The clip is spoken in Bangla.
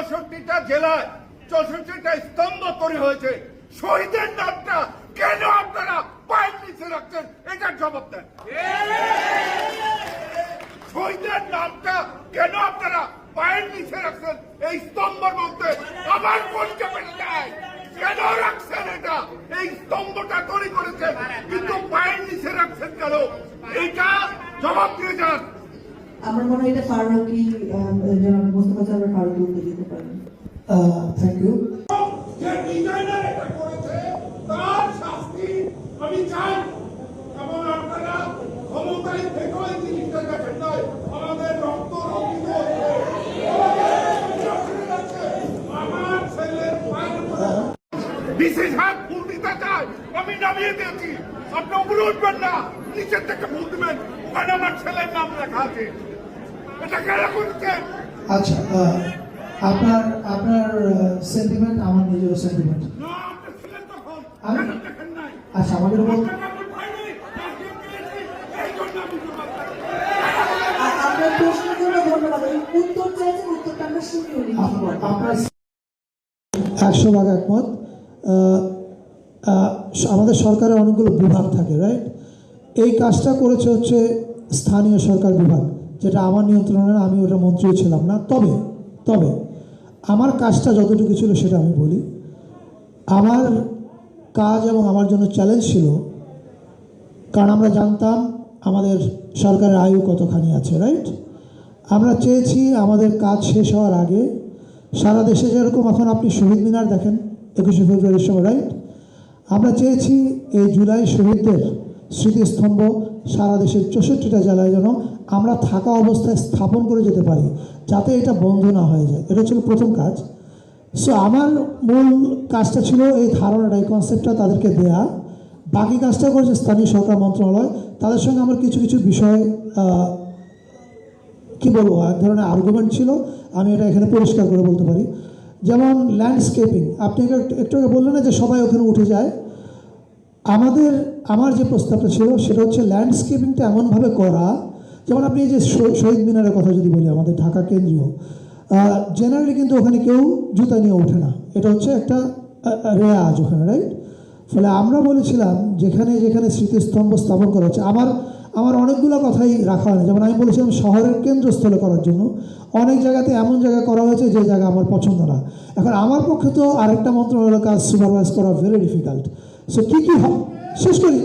64টা জেলায় 64টা স্তম্ভ তৈরি হয়েছে, শহীদের নামটা কেন আপনারা পায়ের নিচে রাখছেন? এটার জবাব দেন। শহীদের নামটা কেন আপনারা পায়ের নিচে রাখছেন? এই স্তম্ভের মধ্যে আমার কোনটা পেটে যায় কেন রাখছেন? এটা এই স্তম্ভটা তৈরি করেছেন, কিন্তু পায়ের নিচে রাখছেন কেন? এটা জবাব দিয়ে যান। আমার মনে হয় এটা ফারুকই জনাব মোস্তফা সাহেবের ফারুকই উত্তর দিতে পারেন। Thank you. যে ডিজাইনার এটা করেছে তার শাস্তি আমি চাই, এবং আপনারা ক্ষমতায় থেকেও এই জিনিসটা দেখেন নাই। আমাদের রক্ত রঞ্জিত হচ্ছে, আমার ছেলের বিশেষ হাত ফুল দিতে চাই, আমি নামিয়ে দিয়েছি। আপনি উপরে উঠবেন না, নিচের থেকে ফুল দিবেন, ওখানে আমার ছেলের নাম লেখা আছে। এটা কেন করছেন? আচ্ছা, আপনার আপনার সেন্টিমেন্ট আমার নিজেরও সেন্টিমেন্ট। না, আপনি ছিলেন তখন, আমি- কেন দেখেন নাই? আচ্ছা, আমাদের উপর আপনার প্রশ্নের জন্য ধন্যবাদ। উত্তর চাইছেন, উত্তরটা আমরা শুনি। আপনার 100% একমত। আমাদের সরকারের অনেকগুলো বিভাগ থাকে, রাইট? এই কাজটা করেছে হচ্ছে স্থানীয় সরকার বিভাগ, যেটা আমার নিয়ন্ত্রণে না, আমি ওটা মন্ত্রীও ছিলাম না। তবে তবে আমার কাজটা যতটুকু ছিল সেটা আমি বলি। আমার কাজ এবং আমার জন্য চ্যালেঞ্জ ছিল, কারণ আমরা জানতাম আমাদের সরকারের আয়ু কতখানি আছে, রাইট? আমরা চেয়েছি আমাদের কাজ শেষ হওয়ার আগে সারা দেশে যেরকম এখন আপনি শহীদ মিনার দেখেন 21শে ফেব্রুয়ারির সময়, রাইট? আমরা চেয়েছি এই জুলাই শহীদদের স্মৃতিস্তম্ভ সারা দেশের 64টা জেলায় যেন আমরা থাকা অবস্থায় স্থাপন করে যেতে পারি, যাতে এটা বন্ধ না হয়ে যায়। এটা ছিল প্রথম কাজ। সো আমার মূল কাজটা ছিল এই ধারণাটা, এই কনসেপ্টটা তাদেরকে দেয়া। বাকি কাজটা করেছে স্থানীয় সরকার মন্ত্রণালয়। তাদের সঙ্গে আমার কিছু কিছু বিষয় কি বলবো, এক ধরনের আর্গুমেন্ট ছিল, আমি এটা এখানে পরিষ্কার করে বলতে পারি। যেমন ল্যান্ডস্কেপিং, আপনি একটু আগে বললেন না যে সবাই ওখানে উঠে যায়। আমার যে প্রস্তাবটা ছিল সেটা হচ্ছে ল্যান্ডস্কেপিংটা এমনভাবে করা, যেমন আপনি এই যে শহীদ মিনারের কথা যদি বলি, আমাদের ঢাকা কেন্দ্রীয় জেনারেলি কিন্তু ওখানে কেউ জুতা নিয়ে ওঠে না, এটা হচ্ছে একটা রেওয়াজ ওখানে, রাইট? ফলে আমরা বলেছিলাম যেখানে যেখানে স্মৃতিস্তম্ভ স্থাপন করা হচ্ছে, আমার অনেকগুলো কথাই রাখা হয়নি। যেমন আমি বলেছিলাম শহরের কেন্দ্রস্থলে করার জন্য, অনেক জায়গাতে এমন জায়গায় করা হয়েছে যে জায়গা আমার পছন্দ না। এখন আমার পক্ষে তো আরেকটা মন্ত্রণালয়ের কাজ সুপারভাইজ করা ভেরি ডিফিকাল্ট। সো কী কী শেষ করি